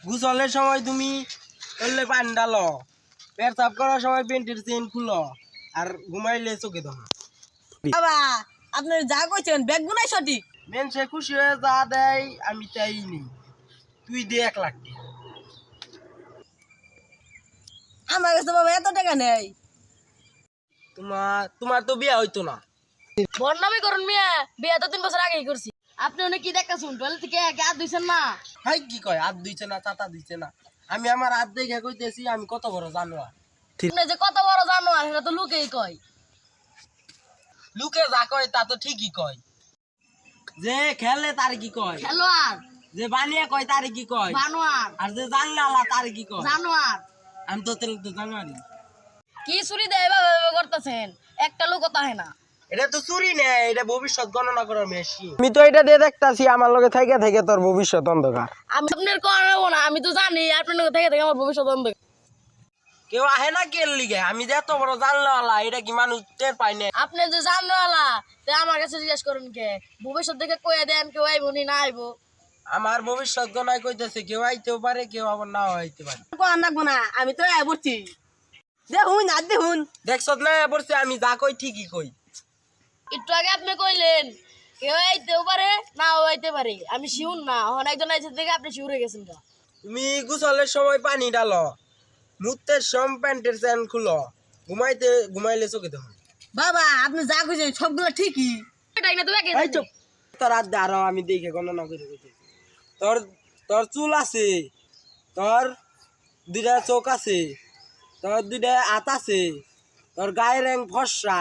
গোসলের সময় তুমি করলে পানি ডালো, পেট করার সময় পেন্টের চেন খুলো, আর ঘুমাইলে চোখে ধরো। বাবা আপনি যা কইছেন ব্যাগ গুনাই সঠিক। মেনসে খুশি হয়ে যা দেয় আমি তাই নেই। তুই দে 1 লাখ টাকা। আমার কাছে বাবা এত টাকা নেই। তোমার তো বিয়ে হইতো না। বদনামি করুন মিয়া, বিয়ে তো 3 বছর আগেই করছি। আপনি অনেক কি দেখতেছুন, টয়লেট থেকে হাত ধুইছেন না? হাই কি কয় হাত ধুইছে না চাতা দিচ্ছে না? আমি আমার হাত দেখে কইতেছি আমি কত বড় জানোয়ার। আপনি যে কত বড় জানোয়ার সেটা তো লোকেই কয়। লোকে যা কয় তা তো ঠিকই কয়। যে খেলে তার কি কয়? খেলোয়াড়। যে বানিয়ে কয় তার কি কয়? জানোয়ার। আর যে জানলা তার কি কয়? জানোয়ার। আমি তো জানোয়ারি। কি চুরি দেয় বাবা করতেছেন, একটা লোকও তাহে না। এটা তো চুরি নেই, এটা ভবিষ্যৎ গণনা করার মেশিন। আমি তো এটা দিয়ে দেখতাছি আমার লগে থেকে থেকে তোর ভবিষ্যৎ অন্ধকার। আমি আপনার করাবো না, আমি তো জানি আপনার থেকে থেকে আমার ভবিষ্যৎ অন্ধকার। কেউ আহে না কেন লিগে? আমি যে এত বড় জানলাওয়ালা এটা কি মানুষ টের পায় না? আপনি যে জানোয়ালা তে আমার কাছে জিজ্ঞেস করেন কে? ভবিষ্যৎ থেকে কয়ে দেন কেউ আইবো নি না আইবো। আমার ভবিষ্যৎ গণায় কইতেছে কেউ আইতেও পারে, কেউ আবার নাও আইতে পারে। কোন রাখবো না, আমি তো আইবছি। দেখুন আর দেখুন। দেখছত না পড়ছে আমি যা কই ঠিকই কই। একটু আগে আপনি কইলেন কেউ আইতেও পারে নাও আইতে পারে, আমি শিউর না। এখন একজন আইছে থেকে আপনি শিউর হয়ে গেছেন গা। তুমি গোসলের সময় পানি ডালো, মুতের সম প্যান্টের চেন খুলো, ঘুমাইলে চোখে দেখো। বাবা আপনি যা কইছেন সবগুলো ঠিকই। এটাই না তো একে এই চুপ। তোর হাত দে আরো আমি দেখে গণনা করে কইতেছি। তোর তোর চুল আছে, তোর 2টা চোখ আছে, তোর 2টা হাত আছে, তোর গায়ের রং ফর্সা,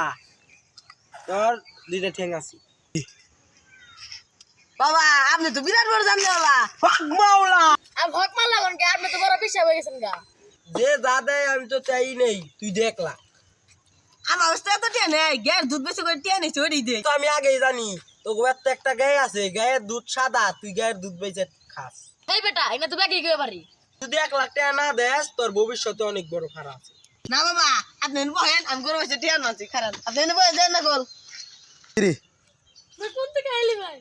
তোর 2টা ঠ্যাং আছে। বাবা আপনি তো বিরাট বড় জানোয়ালা। হক মাওলা। আর ভক মারলা কোন কে? আপনি তো বড় পিছা হয়ে গেছেন গা। যে যা দেয় আমি তো চাই নেই, তুই দেখলা। আমার অবস্থা তো টিয়া নেই, গ্যাস দুধ বেশি করে টিয়া নেই চড়ি দে। তো আমি আগেই জানি তো গোয়ার তো একটা গায়ে আছে, গায়ের দুধ সাদা, তুই গায়ের দুধ বেচে খাস। এই বেটা এনে তো ব্যাগই গিয়ে পারি। যদি 1 লাখ টাকা না দেস তোর ভবিষ্যতে অনেক বড় খারাপ আছে। না বাবা আপনি বহেন, আমি করে বসে টিয়া নাচ্ছি খারাপ। আপনি বহেন দেন না কল। কোন থেকে আইলি ভাই?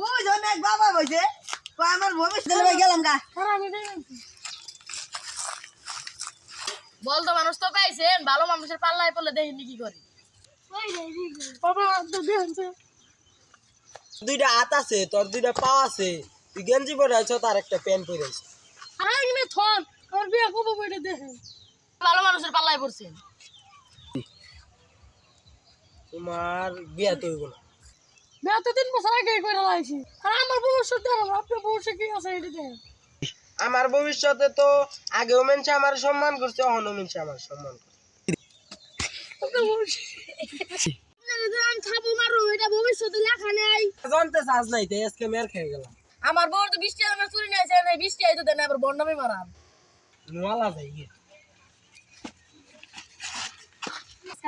ওই জন এক বাবা বইছে কই আমার ভবিষ্যৎ ভাই গেলাম গা। আমি বল তো মানুষ তো পাইছেন, ভালো মানুষের পাল্লায় পড়লে দেখিনি কি করে। বাবা তো দেনছে 2টা হাত আছে, তোর 2টা পা আছে, তুই গেঞ্জি পরে আছো তার একটা প্যান্ট পরে আছো। আরে গনে থন আমার বিয়া কবে বইটা দেখেন। ভালো মানুষের পাল্লায় পড়ছেন। তোমার বিয়া তো হইব না। বিয়া তো 3 বছর আগে করে লাইছি। আর আমার ভবিষ্যৎ দেখো, আপনার ভবিষ্যৎ কি আছে এটা দেখেন। আমার ভবিষ্যতে তো আগেও মেনছে আমার সম্মান করছে, এখনো মেনছে আমার সম্মান করছে। আপনার ভবিষ্যৎ আমি থাপু মারু, এটা ভবিষ্যতে লেখা নেই। জানতে চাস নাই তাই আজকে মের খেয়ে গেলাম। আমার বউর তো 20 টাকা আমার চুরি নাইছে, না 20 টাকা তো দেন আবার বন্ডামি মারাম। নোয়ালা যাই গে।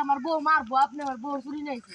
আমার বউ মারবো, আপনি আমার বউ চুরি নাইছে।